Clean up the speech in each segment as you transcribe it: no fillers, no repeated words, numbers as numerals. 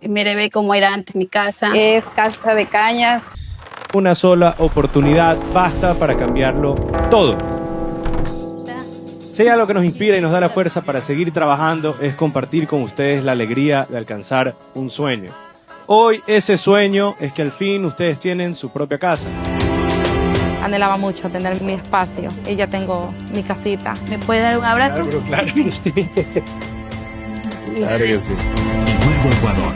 Mire, ve cómo era antes mi casa. Es casa de cañas. Una sola oportunidad basta para cambiarlo todo. Sea lo que nos inspira y nos da la fuerza para seguir trabajando es compartir con ustedes la alegría de alcanzar un sueño. Hoy ese sueño es que al fin ustedes tienen su propia casa. Anhelaba mucho tener mi espacio y ya tengo mi casita. ¿Me puede dar un abrazo? Claro que sí. Claro que sí. Nuevo Ecuador.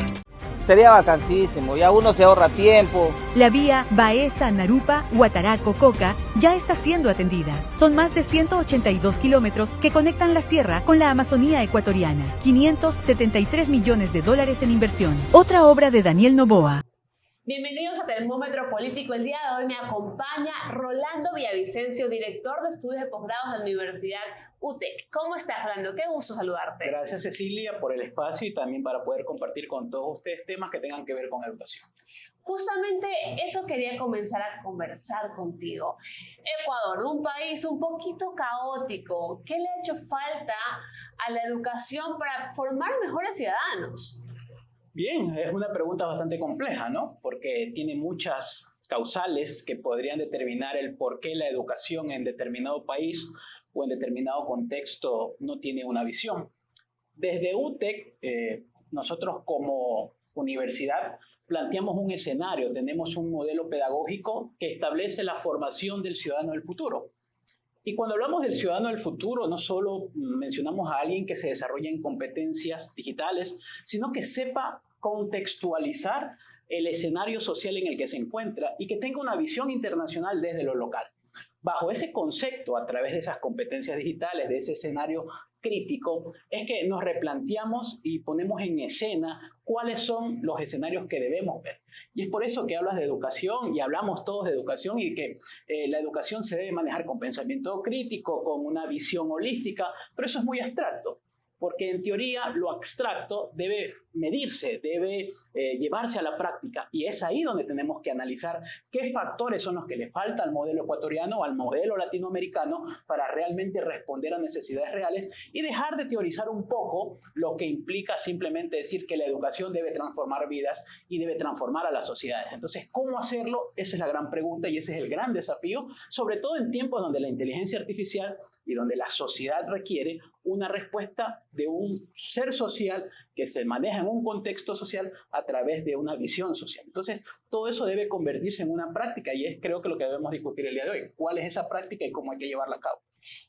Sería vacancísimo, ya uno se ahorra tiempo. La vía Baeza-Narupa-Huataraco-Coca ya está siendo atendida. Son más de 182 kilómetros que conectan la sierra con la Amazonía ecuatoriana. 573 millones de dólares en inversión. Otra obra de Daniel Noboa. Bienvenidos a Termómetro Político. El día de hoy me acompaña Rolando Villavicencio, director de estudios de posgrados de la Universidad UTEC. ¿Cómo estás, Rolando? Qué gusto saludarte. Gracias, Cecilia, por el espacio y también para poder compartir con todos ustedes temas que tengan que ver con educación. Justamente eso quería comenzar a conversar contigo. Ecuador, un país un poquito caótico. ¿Qué le ha hecho falta a la educación para formar mejores ciudadanos? Bien, es una pregunta bastante compleja, ¿no? Porque tiene muchas causales que podrían determinar el por qué la educación en determinado país o en determinado contexto no tiene una visión. Desde UTEC, nosotros como universidad planteamos un escenario, tenemos un modelo pedagógico que establece la formación del ciudadano del futuro. Y cuando hablamos del ciudadano del futuro, no solo mencionamos a alguien que se desarrolle en competencias digitales, sino que sepa contextualizar el escenario social en el que se encuentra y que tenga una visión internacional desde lo local. Bajo ese concepto, a través de esas competencias digitales, de ese escenario crítico, es que nos replanteamos y ponemos en escena cuáles son los escenarios que debemos ver. Y es por eso que hablas de educación y hablamos todos de educación y que la educación se debe manejar con pensamiento crítico, con una visión holística, pero eso es muy abstracto. Porque en teoría lo abstracto debe medirse, debe llevarse a la práctica y es ahí donde tenemos que analizar qué factores son los que le falta al modelo ecuatoriano o al modelo latinoamericano para realmente responder a necesidades reales y dejar de teorizar un poco lo que implica simplemente decir que la educación debe transformar vidas y debe transformar a las sociedades. Entonces, ¿cómo hacerlo? Esa es la gran pregunta y ese es el gran desafío, sobre todo en tiempos donde la inteligencia artificial y donde la sociedad requiere una respuesta de un ser social que se maneja en un contexto social a través de una visión social. Entonces, todo eso debe convertirse en una práctica y es creo que lo que debemos discutir el día de hoy. ¿Cuál es esa práctica y cómo hay que llevarla a cabo?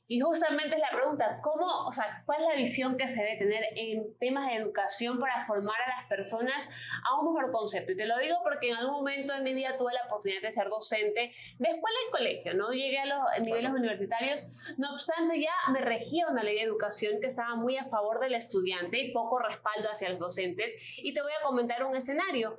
Y justamente es la pregunta, ¿cuál es la visión que se debe tener en temas de educación para formar a las personas a un mejor concepto? Y te lo digo porque en algún momento de mi vida tuve la oportunidad de ser docente de escuela y colegio, ¿no? Llegué a los niveles universitarios, no obstante ya me regía una ley de educación que estaba muy a favor del estudiante y poco respaldo hacia los docentes. Y te voy a comentar un escenario.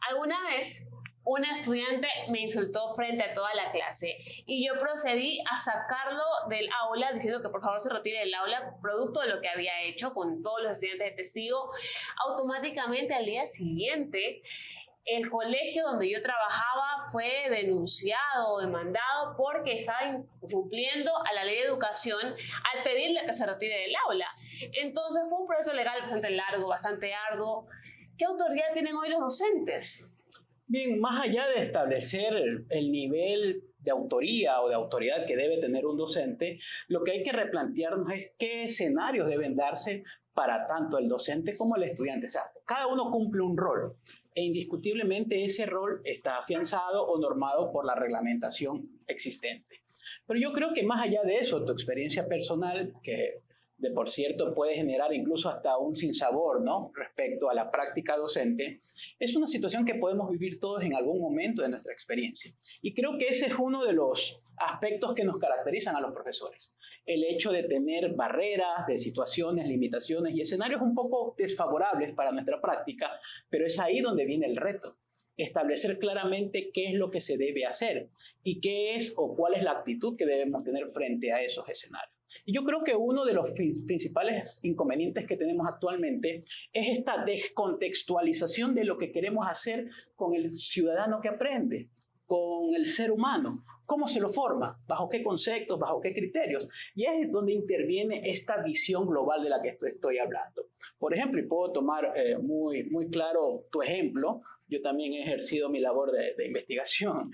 Alguna vez una estudiante me insultó frente a toda la clase y yo procedí a sacarlo del aula diciendo que por favor se retire del aula producto de lo que había hecho con todos los estudiantes de testigo. Automáticamente al día siguiente el colegio donde yo trabajaba fue denunciado, demandado porque estaba incumpliendo a la ley de educación al pedirle que se retire del aula. Entonces fue un proceso legal bastante largo, bastante arduo. ¿Qué autoridad tienen hoy los docentes? Bien, más allá de establecer el nivel de autoría o de autoridad que debe tener un docente, lo que hay que replantearnos es qué escenarios deben darse para tanto el docente como el estudiante. O sea, cada uno cumple un rol e indiscutiblemente ese rol está afianzado o normado por la reglamentación existente. Pero yo creo que más allá de eso, tu experiencia personal, que de por cierto puede generar incluso hasta un sinsabor, ¿no? Respecto a la práctica docente, es una situación que podemos vivir todos en algún momento de nuestra experiencia. Y creo que ese es uno de los aspectos que nos caracterizan a los profesores. El hecho de tener barreras, de situaciones, limitaciones y escenarios un poco desfavorables para nuestra práctica, pero es ahí donde viene el reto. Establecer claramente qué es lo que se debe hacer y qué es o cuál es la actitud que debemos tener frente a esos escenarios. Y yo creo que uno de los principales inconvenientes que tenemos actualmente es esta descontextualización de lo que queremos hacer con el ciudadano que aprende. con el ser humano. ¿Cómo se lo forma? ¿Bajo qué conceptos? ¿Bajo qué criterios? Y es donde interviene esta visión global de la que estoy hablando. Por ejemplo, y puedo tomar muy claro tu ejemplo, yo también he ejercido mi labor de investigación.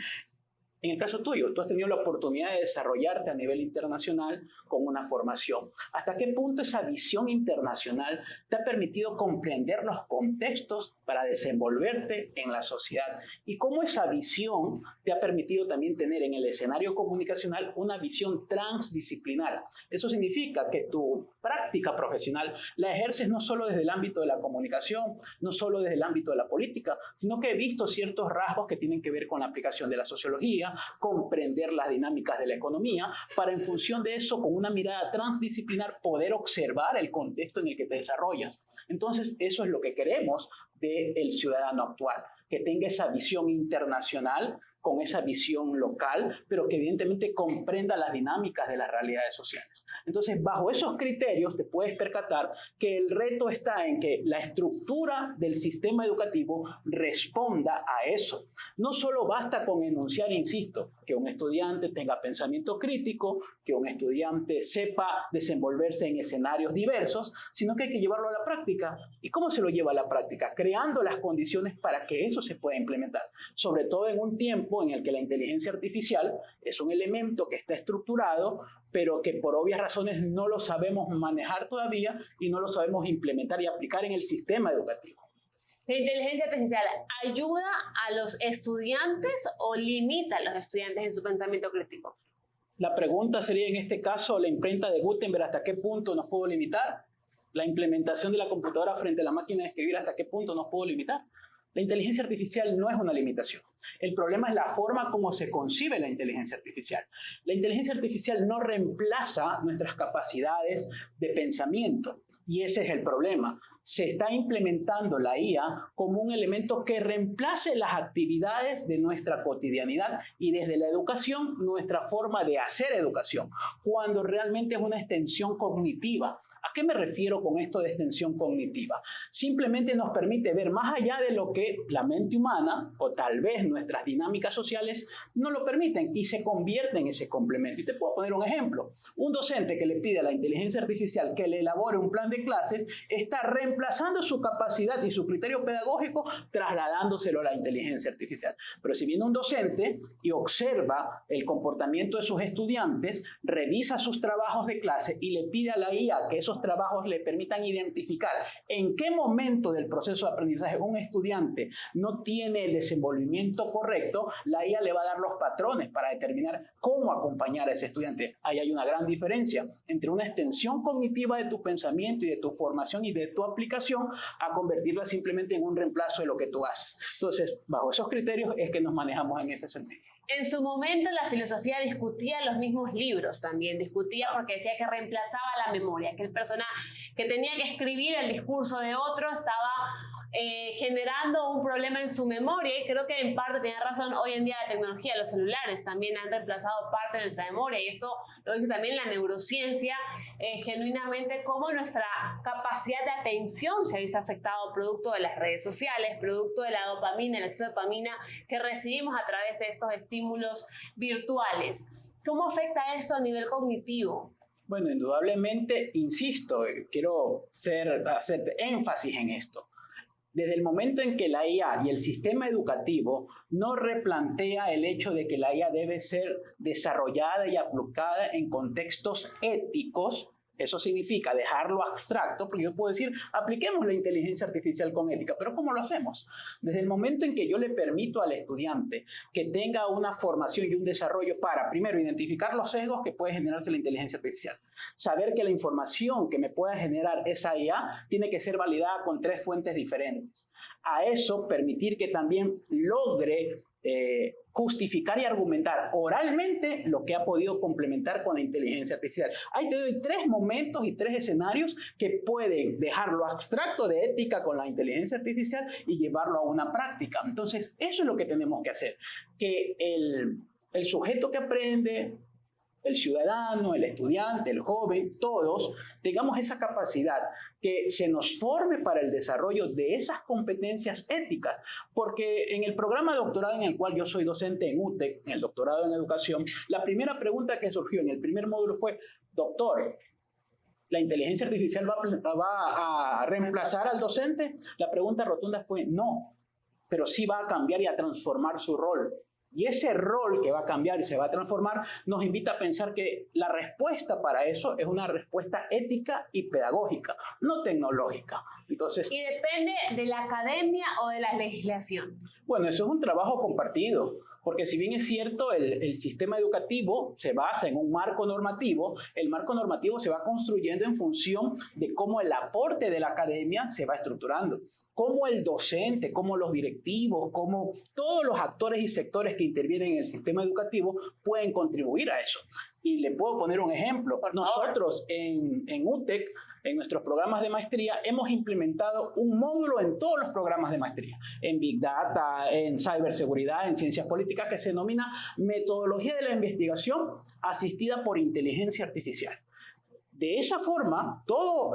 En el caso tuyo, tú has tenido la oportunidad de desarrollarte a nivel internacional con una formación. ¿Hasta qué punto esa visión internacional te ha permitido comprender los contextos para desenvolverte en la sociedad? Y cómo esa visión te ha permitido también tener en el escenario comunicacional una visión transdisciplinar. Eso significa que tu práctica profesional la ejerces no solo desde el ámbito de la comunicación, no solo desde el ámbito de la política, sino que he visto ciertos rasgos que tienen que ver con la aplicación de la sociología, comprender las dinámicas de la economía, para en función de eso, con una mirada transdisciplinar, poder observar el contexto en el que te desarrollas. Entonces, eso es lo que queremos del ciudadano actual, que tenga esa visión internacional con esa visión local, pero que evidentemente comprenda las dinámicas de las realidades sociales. Entonces, bajo esos criterios te puedes percatar que el reto está en que la estructura del sistema educativo responda a eso. No solo basta con enunciar, insisto, que un estudiante tenga pensamiento crítico, que un estudiante sepa desenvolverse en escenarios diversos, sino que hay que llevarlo a la práctica. ¿Y cómo se lo lleva a la práctica? Creando las condiciones para que eso se pueda implementar, sobre todo en un tiempo en el que la inteligencia artificial es un elemento que está estructurado, pero que por obvias razones no lo sabemos manejar todavía y no lo sabemos implementar y aplicar en el sistema educativo. ¿La inteligencia artificial ayuda a los estudiantes o limita a los estudiantes en su pensamiento crítico? La pregunta sería en este caso, la imprenta de Gutenberg, ¿hasta qué punto nos puedo limitar? La implementación de la computadora frente a la máquina de escribir, ¿hasta qué punto nos puedo limitar? La inteligencia artificial no es una limitación. El problema es la forma como se concibe la inteligencia artificial. La inteligencia artificial no reemplaza nuestras capacidades de pensamiento. Y ese es el problema. Se está implementando la IA como un elemento que reemplace las actividades de nuestra cotidianidad y desde la educación, nuestra forma de hacer educación, cuando realmente es una extensión cognitiva. ¿A qué me refiero con esto de extensión cognitiva? Simplemente nos permite ver más allá de lo que la mente humana o tal vez nuestras dinámicas sociales no lo permiten y se convierte en ese complemento. Y te puedo poner un ejemplo. Un docente que le pide a la inteligencia artificial que le elabore un plan de clases está reemplazando su capacidad y su criterio pedagógico trasladándoselo a la inteligencia artificial. Pero si viene un docente y observa el comportamiento de sus estudiantes, revisa sus trabajos de clase y le pide a la IA que esos trabajos le permitan identificar en qué momento del proceso de aprendizaje un estudiante no tiene el desenvolvimiento correcto, la IA le va a dar los patrones para determinar cómo acompañar a ese estudiante. Ahí hay una gran diferencia entre una extensión cognitiva de tu pensamiento y de tu formación y de tu aplicación a convertirla simplemente en un reemplazo de lo que tú haces. Entonces, bajo esos criterios es que nos manejamos en ese sentido. En su momento la filosofía discutía los mismos libros también, discutía porque decía que reemplazaba la memoria, que el personaje que tenía que escribir el discurso de otro estaba generando un problema en su memoria, y creo que en parte tiene razón. Hoy en día la tecnología, los celulares también han reemplazado parte de nuestra memoria, y esto lo dice también la neurociencia, genuinamente cómo nuestra capacidad de atención se ha visto afectado producto de las redes sociales, producto de la dopamina, el exceso de dopamina que recibimos a través de estos estímulos virtuales. ¿Cómo afecta esto a nivel cognitivo? Bueno, indudablemente, insisto, quiero hacer énfasis en esto. Desde el momento en que la IA y el sistema educativo no replantea el hecho de que la IA debe ser desarrollada y aplicada en contextos éticos, eso significa dejarlo abstracto, porque yo puedo decir, apliquemos la inteligencia artificial con ética, pero ¿cómo lo hacemos? Desde el momento en que yo le permito al estudiante que tenga una formación y un desarrollo para, primero, identificar los sesgos que puede generarse la inteligencia artificial, saber que la información que me pueda generar esa IA tiene que ser validada con 3 fuentes diferentes. A eso, permitir que también logre justificar y argumentar oralmente lo que ha podido complementar con la inteligencia artificial. Ahí te doy 3 momentos y 3 escenarios que pueden dejarlo abstracto de ética con la inteligencia artificial y llevarlo a una práctica. Entonces, eso es lo que tenemos que hacer. Que el sujeto que aprende el ciudadano, el estudiante, el joven, todos tengamos esa capacidad, que se nos forme para el desarrollo de esas competencias éticas, porque en el programa doctoral en el cual yo soy docente en UTEC, en el doctorado en educación, la primera pregunta que surgió en el primer módulo fue: doctor, ¿la inteligencia artificial va a reemplazar al docente? La pregunta rotunda fue no, pero sí va a cambiar y a transformar su rol. Y ese rol que va a cambiar y se va a transformar nos invita a pensar que la respuesta para eso es una respuesta ética y pedagógica, no tecnológica. Entonces, ¿y depende de la academia o de la legislación? bueno, eso es un trabajo compartido, porque si bien es cierto, el sistema educativo se basa en un marco normativo, el marco normativo se va construyendo en función de cómo el aporte de la academia se va estructurando, cómo el docente, cómo los directivos, cómo todos los actores y sectores que intervienen en el sistema educativo pueden contribuir a eso. Y le puedo poner un ejemplo. Nosotros en UTEC, en nuestros programas de maestría, hemos implementado un módulo en todos los programas de maestría, en Big Data, en ciberseguridad, en ciencias políticas, que se denomina Metodología de la Investigación Asistida por Inteligencia Artificial. De esa forma, todo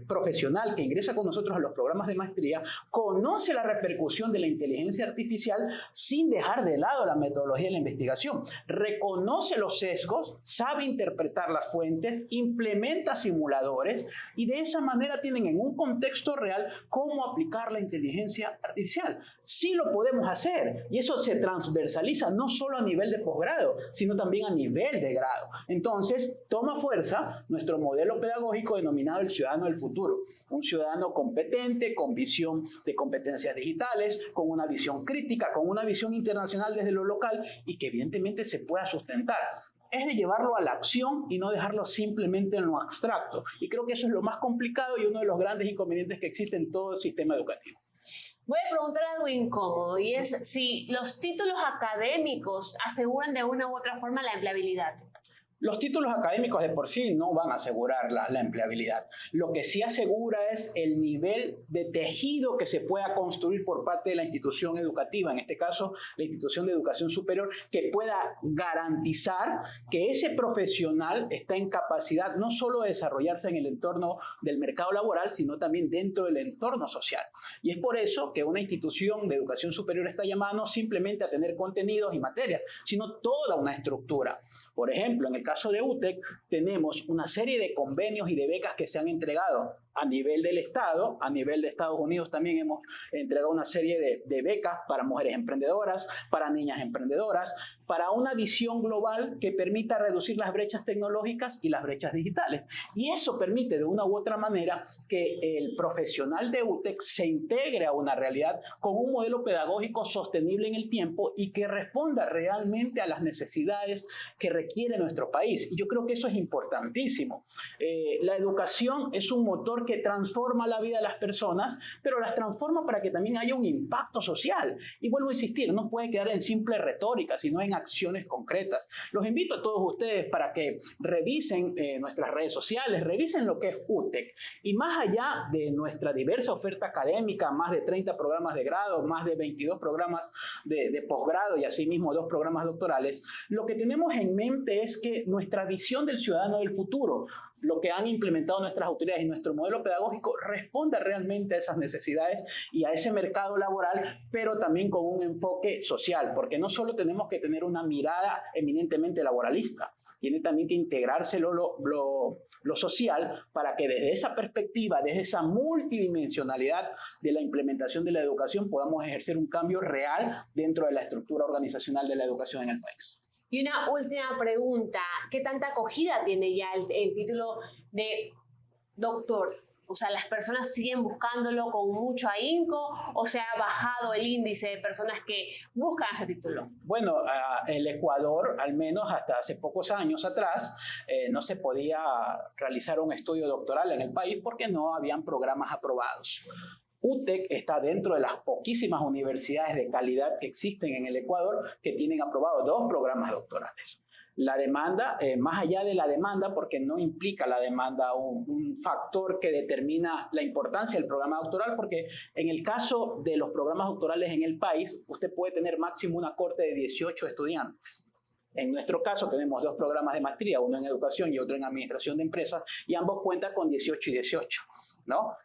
profesional que ingresa con nosotros a los programas de maestría conoce la repercusión de la inteligencia artificial sin dejar de lado la metodología de la investigación. Reconoce los sesgos, sabe interpretar las fuentes, implementa simuladores y de esa manera tienen en un contexto real cómo aplicar la inteligencia artificial. Sí lo podemos hacer y eso se transversaliza no solo a nivel de posgrado, sino también a nivel de grado. Entonces, toma fuerza nuestro modelo pedagógico denominado el ciudadano del futuro. Un ciudadano competente, con visión de competencias digitales, con una visión crítica, con una visión internacional desde lo local y que evidentemente se pueda sustentar. Es de llevarlo a la acción y no dejarlo simplemente en lo abstracto. Y creo que eso es lo más complicado y uno de los grandes inconvenientes que existe en todo el sistema educativo. Voy a preguntar algo incómodo y es si los títulos académicos aseguran de una u otra forma la empleabilidad. Los títulos académicos de por sí no van a asegurar la empleabilidad. Lo que sí asegura es el nivel de tejido que se pueda construir por parte de la institución educativa, en este caso la institución de educación superior, que pueda garantizar que ese profesional está en capacidad no solo de desarrollarse en el entorno del mercado laboral, sino también dentro del entorno social. Y es por eso que una institución de educación superior está llamada no simplemente a tener contenidos y materias, sino toda una estructura. Por ejemplo, en el caso de UTEC tenemos una serie de convenios y de becas que se han entregado a nivel del Estado, a nivel de Estados Unidos también hemos entregado una serie de becas para mujeres emprendedoras, para niñas emprendedoras, para una visión global que permita reducir las brechas tecnológicas y las brechas digitales. Y eso permite de una u otra manera que el profesional de UTEC se integre a una realidad con un modelo pedagógico sostenible en el tiempo y que responda realmente a las necesidades que requiere nuestro país. Y yo creo que eso es importantísimo. La educación es un motor que transforma la vida de las personas, pero las transforma para que también haya un impacto social. Y vuelvo a insistir, no puede quedar en simple retórica, sino en acciones concretas. Los invito a todos ustedes para que revisen nuestras redes sociales, revisen lo que es UTEC. Y más allá de nuestra diversa oferta académica, más de 30 programas de grado, más de 22 programas de posgrado y asimismo 2 programas doctorales, lo que tenemos en mente es que nuestra visión del ciudadano del futuro, lo que han implementado nuestras autoridades y nuestro modelo pedagógico responde realmente a esas necesidades y a ese mercado laboral, pero también con un enfoque social, porque no solo tenemos que tener una mirada eminentemente laboralista, tiene también que integrarse lo social para que desde esa perspectiva, desde esa multidimensionalidad de la implementación de la educación, podamos ejercer un cambio real dentro de la estructura organizacional de la educación en el país. Y una última pregunta, ¿qué tanta acogida tiene ya el título de doctor? O sea, ¿las personas siguen buscándolo con mucho ahínco o se ha bajado el índice de personas que buscan ese título? Bueno, el Ecuador, al menos hasta hace pocos años atrás, no se podía realizar un estudio doctoral en el país porque no habían programas aprobados. UTEC está dentro de las poquísimas universidades de calidad que existen en el Ecuador que tienen aprobados 2 programas doctorales. La demanda, más allá de la demanda, porque no implica la demanda un factor que determina la importancia del programa doctoral, porque en el caso de los programas doctorales en el país, usted puede tener máximo una corte de 18 estudiantes. En nuestro caso tenemos 2 programas de maestría, uno en educación y otro en administración de empresas, y ambos cuentan con 18 y 18, ¿no?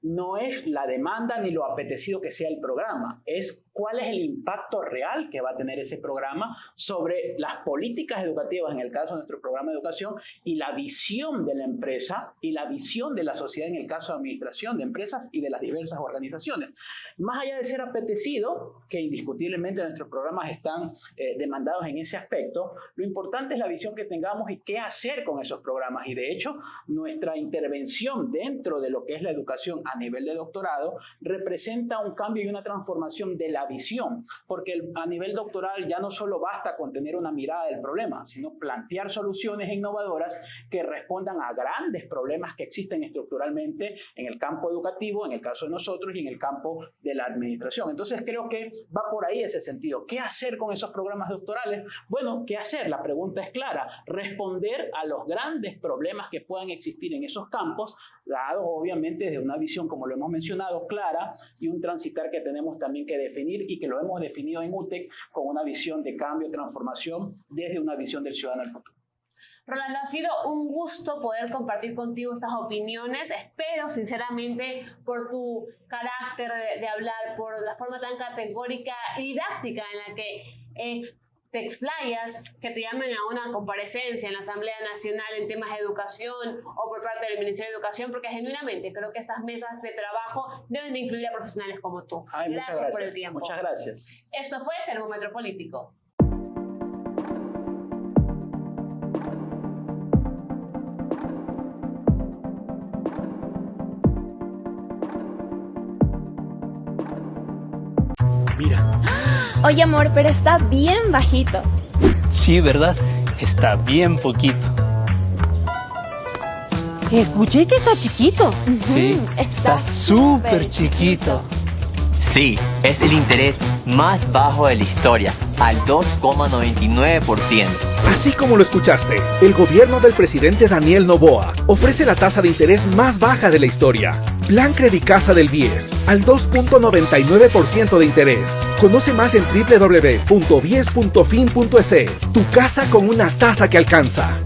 No es la demanda ni lo apetecido que sea el programa, es cuál es el impacto real que va a tener ese programa sobre las políticas educativas, en el caso de nuestro programa de educación, y la visión de la empresa y la visión de la sociedad, en el caso de administración de empresas y de las diversas organizaciones. Más allá de ser apetecido, que indiscutiblemente nuestros programas están demandados en ese aspecto, lo importante es la visión que tengamos y qué hacer con esos programas. Y de hecho, nuestra intervención dentro de lo que es la educación a nivel de doctorado representa un cambio y una transformación de la visión, porque a nivel doctoral ya no solo basta con tener una mirada del problema, sino plantear soluciones innovadoras que respondan a grandes problemas que existen estructuralmente en el campo educativo, en el caso de nosotros, y en el campo de la administración. Entonces creo que va por ahí ese sentido. ¿Qué hacer con esos programas doctorales? Bueno, ¿qué hacer? La pregunta es clara. Responder a los grandes problemas que puedan existir en esos campos, dado obviamente desde una visión, como lo hemos mencionado, clara, y un transitar que tenemos también que definir y que lo hemos definido en UTEC con una visión de cambio, transformación, desde una visión del ciudadano del futuro. Rolando, ha sido un gusto poder compartir contigo estas opiniones. Espero sinceramente por tu carácter de hablar, por la forma tan categórica y didáctica en la que te explayas, que te llamen a una comparecencia en la Asamblea Nacional en temas de educación o por parte del Ministerio de Educación, porque genuinamente creo que estas mesas de trabajo deben de incluir a profesionales como tú. Gracias por el tiempo. Muchas gracias. Esto fue Termómetro Político. Mira. Oye, amor, pero está bien bajito. Sí, ¿verdad? Está bien poquito. Escuché que está chiquito. Sí, está súper chiquito. Sí, es el interés más bajo de la historia, al 2,99%. Así como lo escuchaste, el gobierno del presidente Daniel Noboa ofrece la tasa de interés más baja de la historia. Plan Credicasa del BIES, al 2,99% de interés. Conoce más en www.bies.fin.es. Tu casa con una tasa que alcanza.